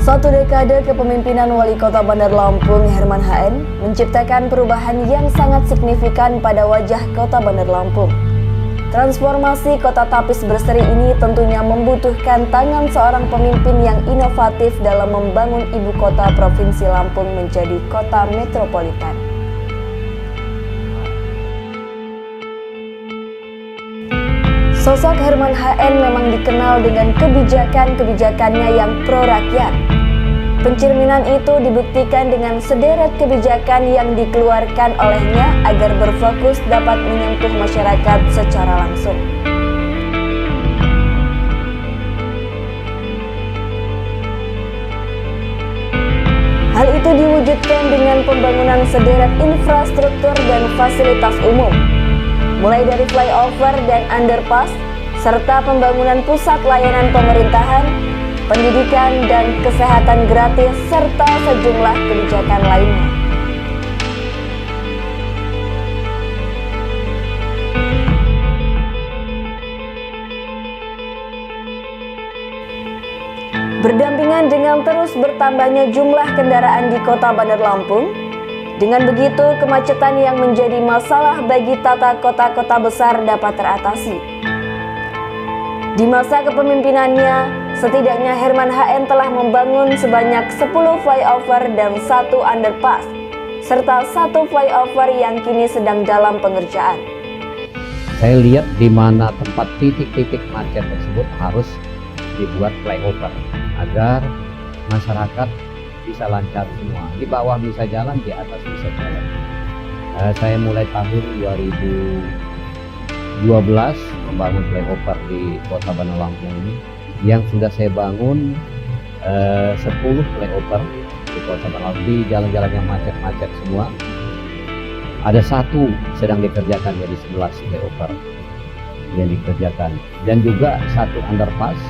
Satu dekade kepemimpinan Wali Kota Bandar Lampung Herman HN menciptakan perubahan yang sangat signifikan pada wajah Kota Bandar Lampung. Transformasi kota tapis berseri ini tentunya membutuhkan tangan seorang pemimpin yang inovatif dalam membangun ibu kota Provinsi Lampung menjadi kota metropolitan. Sosok Herman HN memang dikenal dengan kebijakan-kebijakannya yang pro rakyat. Pencerminan itu dibuktikan dengan sederet kebijakan yang dikeluarkan olehnya agar berfokus dapat menyentuh masyarakat secara langsung. Hal itu diwujudkan dengan pembangunan sederet infrastruktur dan fasilitas umum, mulai dari flyover dan underpass, serta pembangunan pusat layanan pemerintahan, pendidikan dan kesehatan gratis, serta sejumlah kebijakan lainnya. Berdampingan dengan terus bertambahnya jumlah kendaraan di Kota Bandar Lampung, dengan begitu kemacetan yang menjadi masalah bagi tata kota-kota besar dapat teratasi. Di masa kepemimpinannya, setidaknya Herman HN telah membangun sebanyak 10 flyover dan 1 underpass, serta 1 flyover yang kini sedang dalam pengerjaan. Saya lihat di mana tempat titik-titik macet tersebut harus dibuat flyover agar masyarakat bisa lancar semua. Di bawah bisa jalan, di atas bisa jalan. Saya mulai tahun 2012 membangun flyover di Kota Bandar Lampung ini. Yang sudah saya bangun 10 flyover di Kota Bandar Lampung, di jalan-jalan yang macet-macet semua. Ada 1 sedang dikerjakan, jadi 11 flyover yang dikerjakan. Dan juga 1 underpass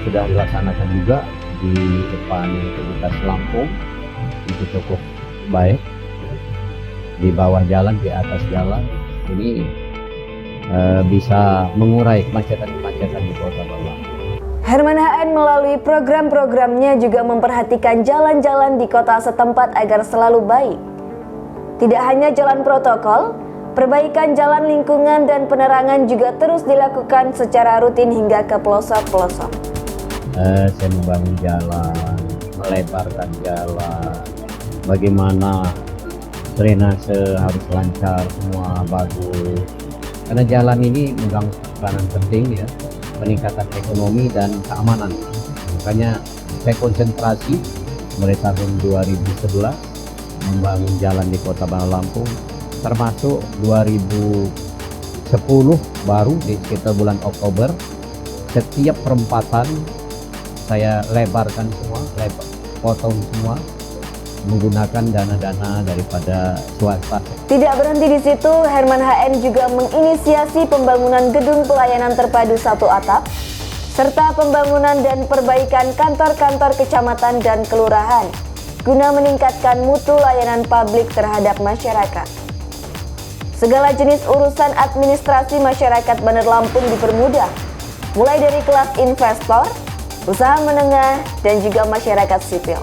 sudah dilaksanakan juga di depan Universitas Lampung, itu cukup baik. Di bawah jalan, di atas jalan, ini bisa mengurai kemacetan-kemacetan di Kota Bandar Lampung. Herman HN melalui program-programnya juga memperhatikan jalan-jalan di kota setempat agar selalu baik. Tidak hanya jalan protokol, perbaikan jalan lingkungan dan penerangan juga terus dilakukan secara rutin hingga ke pelosok-pelosok. Saya membangun jalan, melebarkan jalan, bagaimana drainase harus lancar, semua bagus. Karena jalan ini memegang peranan penting ya, peningkatan ekonomi dan keamanan. Makanya saya konsentrasi mulai tahun 2011 membangun jalan di Kota Bandar Lampung, termasuk 2010 baru di sekitar bulan Oktober, setiap perempatan saya lebarkan semua, potong semua, menggunakan dana-dana daripada swasta. Tidak berhenti di situ, Herman HN juga menginisiasi pembangunan gedung pelayanan terpadu 1 atap, serta pembangunan dan perbaikan kantor-kantor kecamatan dan kelurahan, guna meningkatkan mutu layanan publik terhadap masyarakat. Segala jenis urusan administrasi masyarakat Bandar Lampung dipermudah, mulai dari kelas investor, usaha menengah, dan juga masyarakat sipil.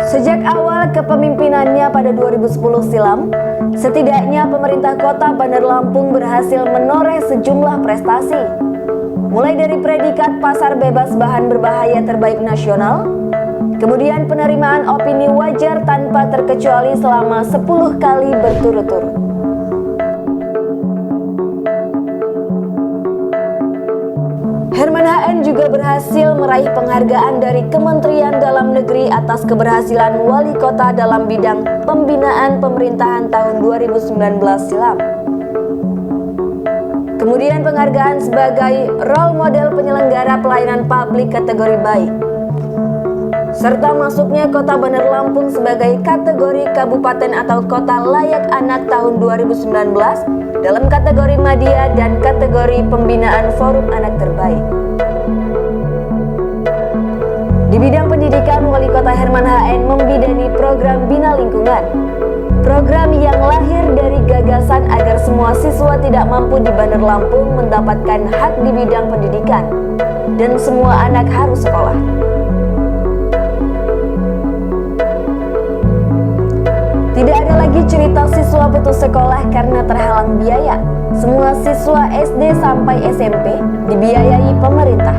Sejak awal kepemimpinannya pada 2010 silam, setidaknya pemerintah Kota Bandar Lampung berhasil menoreh sejumlah prestasi. Mulai dari predikat pasar bebas bahan berbahaya terbaik nasional, kemudian penerimaan opini wajar tanpa terkecuali selama 10 kali berturut-turut. Herman HN juga berhasil meraih penghargaan dari Kementerian Dalam Negeri atas keberhasilan wali kota dalam bidang pembinaan pemerintahan tahun 2019 silam. Kemudian penghargaan sebagai role model penyelenggara pelayanan publik kategori baik, serta masuknya Kota Bandar Lampung sebagai kategori kabupaten atau kota layak anak tahun 2019 dalam kategori media dan kategori pembinaan forum anak terbaik. Di bidang pendidikan, Wali Kota Herman HN membidani program Bina Lingkungan, program yang lahir dari gagasan agar semua siswa tidak mampu di Bandar Lampung mendapatkan hak di bidang pendidikan. dan semua anak harus sekolah. Tidak ada lagi cerita siswa putus sekolah karena terhalang biaya. Semua siswa SD sampai SMP dibiayai pemerintah,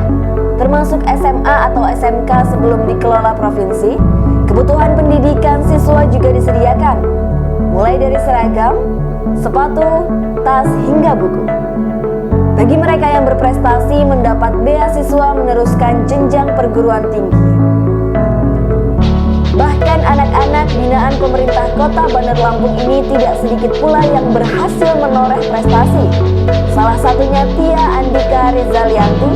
termasuk SMA atau SMK sebelum dikelola provinsi. Kebutuhan pendidikan siswa juga disediakan, mulai dari seragam, sepatu, tas, hingga buku. Bagi mereka yang berprestasi mendapat beasiswa meneruskan jenjang perguruan tinggi. Bahkan anak-anak binaan pemerintah Kota Bandar Lampung ini tidak sedikit pula yang berhasil menoreh prestasi. Salah satunya Tia Andika Rizalianti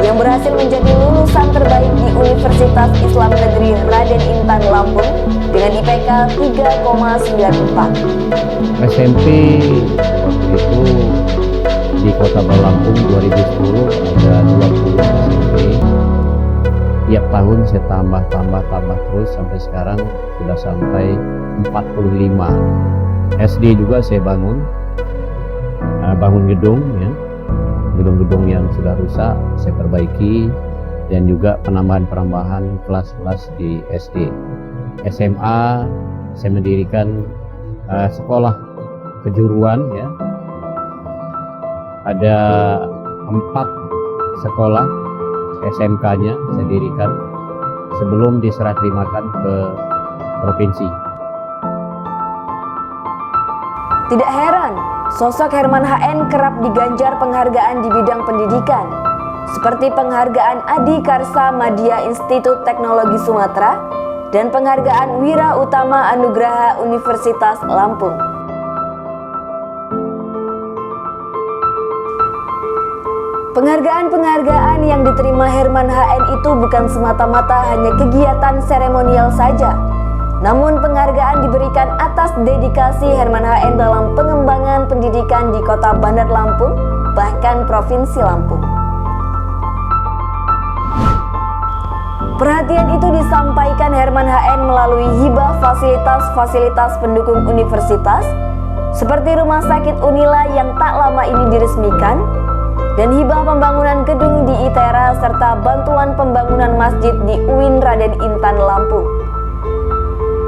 yang berhasil menjadi lulusan terbaik di Universitas Islam Negeri Raden Intan Lampung dengan IPK 3,94. SMP waktu itu di Kota Bandar Lampung 2010 ada 20 SMP. Tiap tahun saya tambah terus sampai sekarang sudah sampai 45. SD juga saya bangun gedung ya. Gedung-gedung yang sudah rusak saya perbaiki, dan juga penambahan kelas-kelas di SD. SMA saya mendirikan sekolah kejuruan ya. Ada 4 sekolah SMK-nya saya dirikan sebelum diserah terimakan ke provinsi. Tidak heran, sosok Herman HN kerap diganjar penghargaan di bidang pendidikan, seperti penghargaan Adi Karsa Madya Institut Teknologi Sumatera dan penghargaan Wira Utama Anugraha Universitas Lampung. Penghargaan-penghargaan yang diterima Herman HN itu bukan semata-mata hanya kegiatan seremonial saja, namun penghargaan diberikan atas dedikasi Herman HN dalam pengembangan pendidikan di Kota Bandar Lampung, bahkan Provinsi Lampung. Perhatian itu disampaikan Herman HN melalui hibah fasilitas-fasilitas pendukung universitas, seperti Rumah Sakit Unila yang tak lama ini diresmikan, dan hibah pembangunan gedung di ITERA serta bantuan pembangunan masjid di UIN Raden Intan Lampung.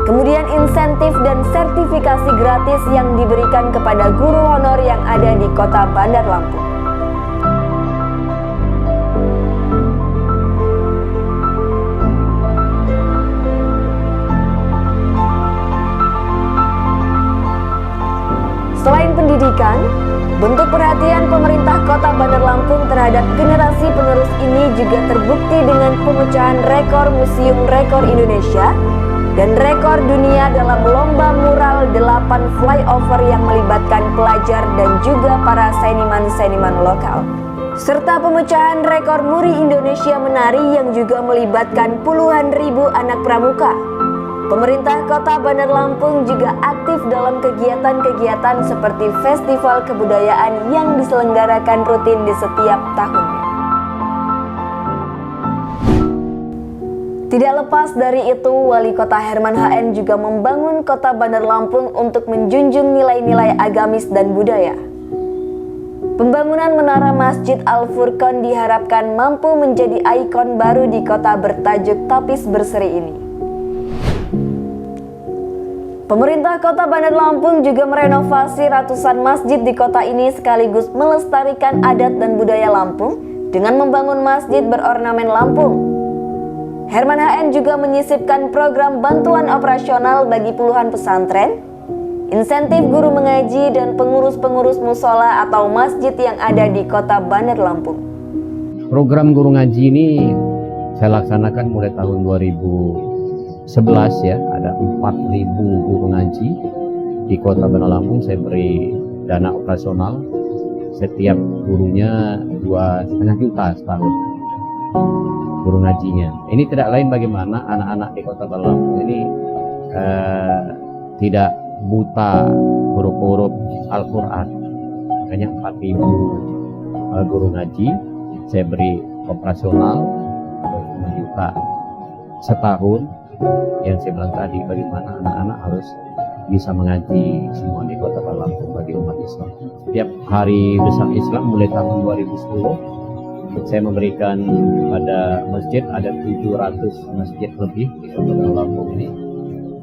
Kemudian insentif dan sertifikasi gratis yang diberikan kepada guru honor yang ada di Kota Bandar Lampung. Selain pendidikan, bentuk perhatian pemerintah Kota Bandar Lampung terhadap generasi penerus ini juga terbukti dengan pemecahan rekor Museum Rekor Indonesia dan rekor dunia dalam lomba mural 8 flyover yang melibatkan pelajar dan juga para seniman-seniman lokal. Serta pemecahan rekor Muri Indonesia Menari yang juga melibatkan puluhan ribu anak pramuka. Pemerintah Kota Bandar Lampung juga aktif dalam kegiatan-kegiatan seperti festival kebudayaan yang diselenggarakan rutin di setiap tahunnya. Tidak lepas dari itu, Wali Kota Herman HN juga membangun Kota Bandar Lampung untuk menjunjung nilai-nilai agamis dan budaya. Pembangunan Menara Masjid Al-Furqon diharapkan mampu menjadi ikon baru di kota bertajuk Tapis Berseri ini. Pemerintah Kota Bandar Lampung juga merenovasi ratusan masjid di kota ini sekaligus melestarikan adat dan budaya Lampung dengan membangun masjid berornamen Lampung. Herman HN juga menyisipkan program bantuan operasional bagi puluhan pesantren, insentif guru mengaji dan pengurus-pengurus musola atau masjid yang ada di Kota Bandar Lampung. Program guru ngaji ini saya laksanakan mulai tahun 2011 ya, ada 4.000 guru ngaji di Kota Bandar Lampung. Saya beri dana operasional, setiap gurunya 2,5 juta setahun guru ngajinya. Ini tidak lain bagaimana anak-anak di Kota Bandar Lampung ini tidak buta huruf-huruf Al-Quran. Makanya 4.000 guru ngaji saya beri operasional 2,5 juta setahun. Yang saya bilang tadi, bagaimana anak-anak harus bisa mengaji semua di Kota Bandar Lampung bagi umat Islam. Setiap hari besar Islam mulai tahun 2010 saya memberikan kepada masjid, ada 700 masjid lebih di Kota Bandar Lampung ini.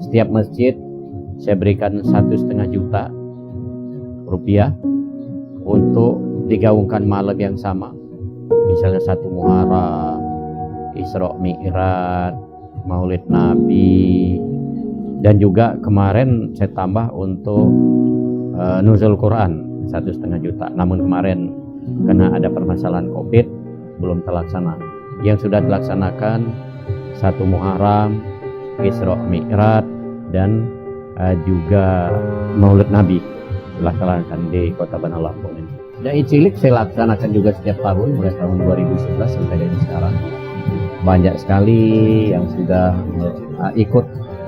Setiap masjid saya berikan 1,5 juta rupiah untuk digaungkan malam yang sama, misalnya 1 Muharram, Isra Mi'raj, Maulid Nabi, dan juga kemarin saya tambah untuk Nuzul Quran 1,5 juta. Namun kemarin karena ada permasalahan COVID belum terlaksana. Yang sudah dilaksanakan 1 Muharram, Isra Mi'raj, dan juga Maulid Nabi dilaksanakan di Kota Bandar Lampung ini. Dai cilik saya laksanakan juga setiap tahun mulai tahun 2011 sampai dari sekarang. Banyak sekali yang sudah ikut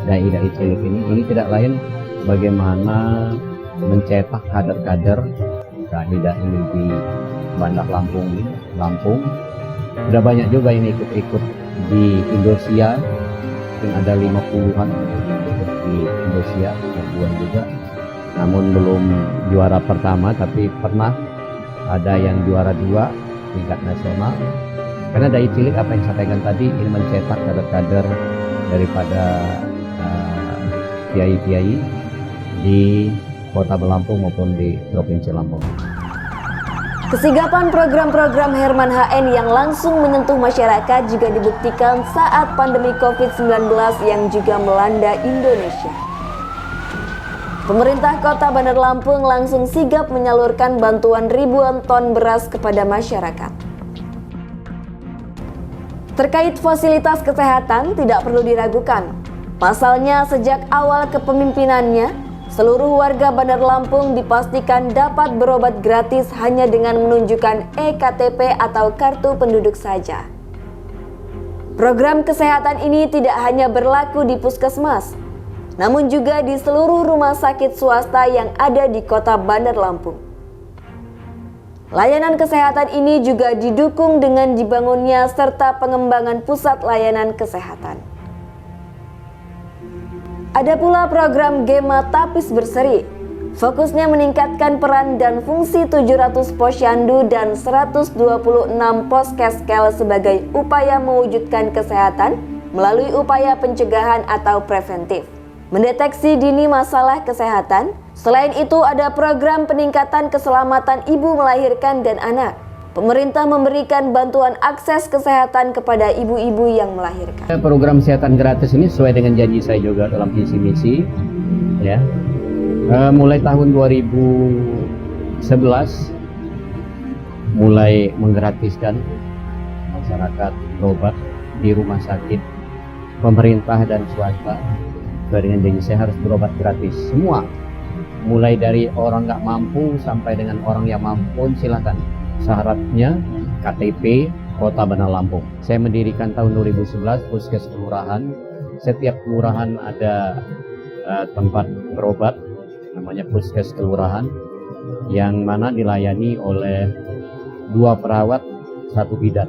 dai cilik ini. Ini tidak lain bagaimana mencetak kader-kader dai di Bandar Lampung ini. Sudah banyak juga yang ikut di Indonesia, mungkin ada 50-an ikut di Indonesia, ribuan juga. Namun belum juara pertama, tapi pernah ada yang juara 2 tingkat nasional. Karena dai cilik apa yang saya sampaikan tadi, ini mencetak kader-kader daripada kiai-kiai di Kota Lampung maupun di Provinsi Lampung. Kesigapan program-program Herman HN yang langsung menyentuh masyarakat juga dibuktikan saat pandemi COVID-19 yang juga melanda Indonesia. Pemerintah Kota Bandar Lampung langsung sigap menyalurkan bantuan ribuan ton beras kepada masyarakat. Terkait fasilitas kesehatan tidak perlu diragukan. Pasalnya sejak awal kepemimpinannya, seluruh warga Bandar Lampung dipastikan dapat berobat gratis hanya dengan menunjukkan EKTP atau kartu penduduk saja. Program kesehatan ini tidak hanya berlaku di puskesmas, namun juga di seluruh rumah sakit swasta yang ada di Kota Bandar Lampung. Layanan kesehatan ini juga didukung dengan dibangunnya serta pengembangan pusat layanan kesehatan. Ada pula program Gema Tapis Berseri, fokusnya meningkatkan peran dan fungsi 700 posyandu dan 126 poskeskel sebagai upaya mewujudkan kesehatan melalui upaya pencegahan atau preventif. Mendeteksi dini masalah kesehatan. Selain itu ada program peningkatan keselamatan ibu melahirkan dan anak. Pemerintah memberikan bantuan akses kesehatan kepada ibu-ibu yang melahirkan. Program kesehatan gratis ini sesuai dengan janji saya juga dalam visi misi, ya. Mulai tahun 2011 mulai menggratiskan masyarakat berobat di rumah sakit pemerintah dan swasta. Sesuai dengan janji saya harus berobat gratis semua, mulai dari orang nggak mampu sampai dengan orang yang mampu, silakan. Syaratnya KTP Kota Bandar Lampung. Saya mendirikan tahun 2011 puskes kelurahan. Setiap kelurahan ada tempat berobat, namanya puskes kelurahan, yang mana dilayani oleh 2 perawat, 1 bidan.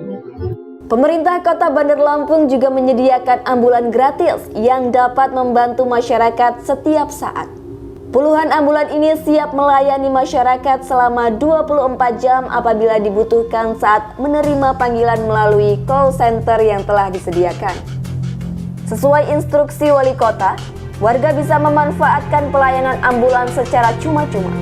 Pemerintah Kota Bandar Lampung juga menyediakan ambulan gratis yang dapat membantu masyarakat setiap saat. Puluhan ambulan ini siap melayani masyarakat selama 24 jam apabila dibutuhkan saat menerima panggilan melalui call center yang telah disediakan. Sesuai instruksi wali kota, warga bisa memanfaatkan pelayanan ambulan secara cuma-cuma.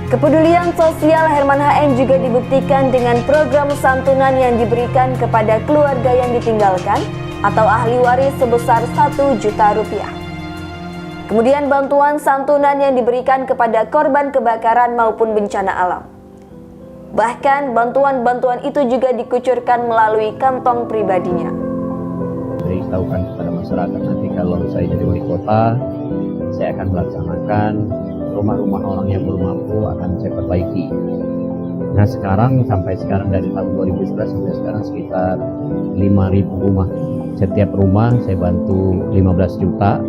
Kepedulian sosial Herman HN juga dibuktikan dengan program santunan yang diberikan kepada keluarga yang ditinggalkan atau ahli waris sebesar 1 juta rupiah. Kemudian bantuan santunan yang diberikan kepada korban kebakaran maupun bencana alam. Bahkan bantuan-bantuan itu juga dikucurkan melalui kantong pribadinya. Beritahukan kepada masyarakat nanti kalau saya jadi wali kota, saya akan melaksanakan rumah-rumah orang yang belum mampu akan saya perbaiki. Nah sampai sekarang dari tahun 2011 sampai sekarang sekitar 5.000 rumah. Setiap rumah saya bantu 15 juta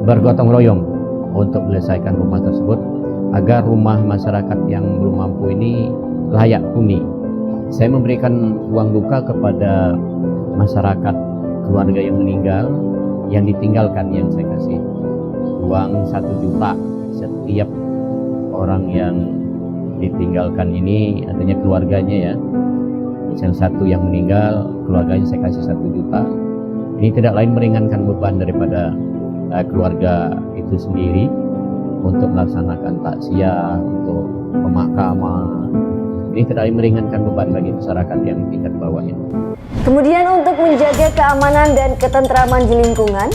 bergotong royong untuk menyelesaikan rumah tersebut agar rumah masyarakat yang belum mampu ini layak huni. Saya memberikan uang duka kepada masyarakat keluarga yang meninggal, yang ditinggalkan yang saya kasih uang 1 juta setiap orang yang ditinggalkan ini, artinya keluarganya ya. Misal satu yang meninggal, keluarganya saya kasih 1 juta. Ini tidak lain meringankan beban daripada keluarga itu sendiri untuk melaksanakan takziah, untuk pemakaman. Ini tidak lain meringankan beban bagi masyarakat yang tingkat bawah ini. Kemudian untuk menjaga keamanan dan ketentraman di lingkungan,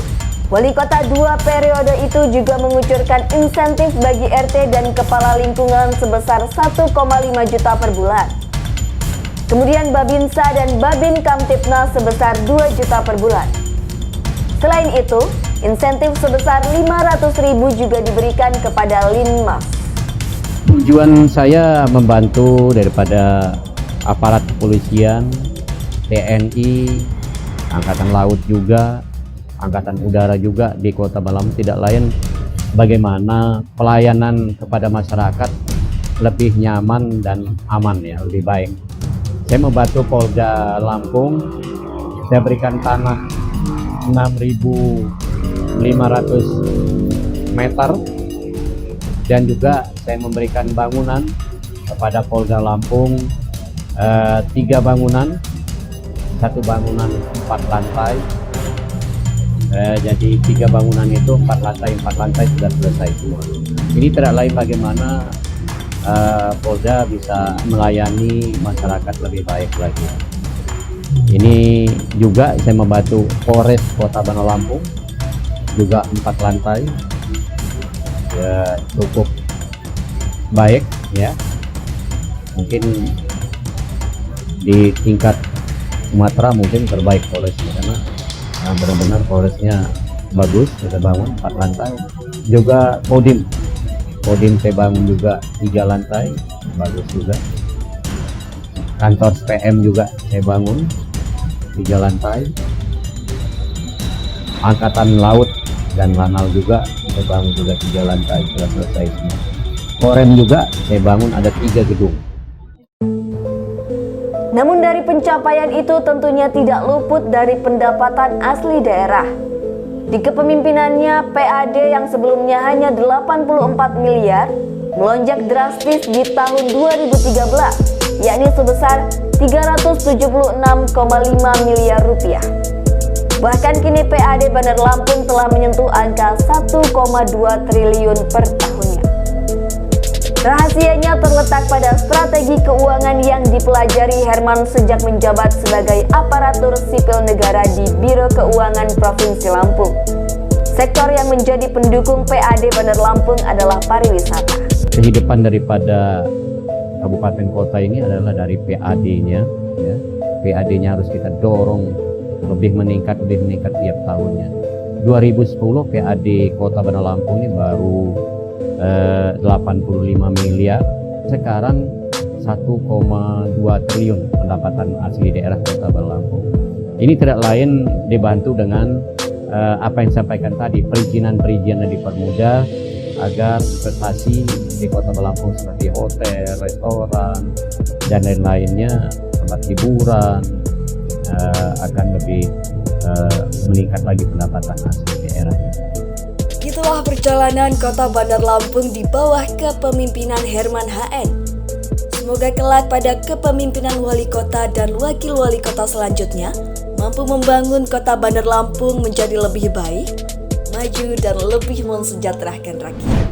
Wali Kota 2 periode itu juga mengucurkan insentif bagi RT dan kepala lingkungan sebesar 1,5 juta per bulan. Kemudian Babinsa dan Babin Kamtipnas sebesar 2 juta per bulan. Selain itu, insentif sebesar 500.000 juga diberikan kepada Linmas. Tujuan saya membantu daripada aparat kepolisian, TNI, Angkatan Laut juga, Angkatan Udara juga di Kota Balam, tidak lain bagaimana pelayanan kepada masyarakat lebih nyaman dan aman ya, lebih baik. Saya membantu Polda Lampung, saya berikan tanah 6.500 meter dan juga saya memberikan bangunan kepada Polda Lampung 3 bangunan, 1 bangunan 4 lantai. Jadi 3 bangunan itu 4 lantai sudah selesai semua. Ini tidak lain bagaimana Polda bisa melayani masyarakat lebih baik lagi. Ini juga saya membantu Polres Kota Bandar Lampung juga 4 lantai, ya cukup baik ya. Mungkin di tingkat Sumatera mungkin terbaik Polresnya, karena benar-benar Polresnya bagus, kita bangun 4 lantai. Juga Kodim saya bangun juga 3 lantai, bagus juga. Kantor SPM juga saya bangun 3 lantai. Angkatan Laut dan Lanal juga saya bangun juga 3 lantai, sudah selesai semua. Korem juga saya bangun ada 3 gedung. Namun dari pencapaian itu tentunya tidak luput dari pendapatan asli daerah. Di kepemimpinannya, PAD yang sebelumnya hanya 84 miliar melonjak drastis di tahun 2013, yakni sebesar 376,5 miliar rupiah. Bahkan kini PAD Bandar Lampung telah menyentuh angka 1,2 triliun per tahunnya. Rahasianya terletak pada strategi keuangan yang dipelajari Herman sejak menjabat sebagai aparatur sipil negara di Biro Keuangan Provinsi Lampung. Sektor yang menjadi pendukung PAD Bandar Lampung adalah pariwisata. Kehidupan daripada kabupaten kota ini adalah dari PAD-nya. Ya. PAD-nya harus kita dorong lebih meningkat tiap tahunnya. 2010 PAD Kota Bandar Lampung ini baru 85 miliar, sekarang 1,2 triliun pendapatan asli daerah Kota Bandar Lampung. Ini tidak lain dibantu dengan apa yang disampaikan tadi, perizinan-perizinan dipermudah agar investasi di Kota Bandar Lampung seperti hotel, restoran, dan lain-lainnya, tempat hiburan akan lebih meningkat lagi pendapatan asli daerahnya. Itulah perjalanan Kota Bandar Lampung di bawah kepemimpinan Herman HN. Semoga kelak pada kepemimpinan wali kota dan wakil wali kota selanjutnya mampu membangun Kota Bandar Lampung menjadi lebih baik, maju dan lebih mensejahterakan rakyat.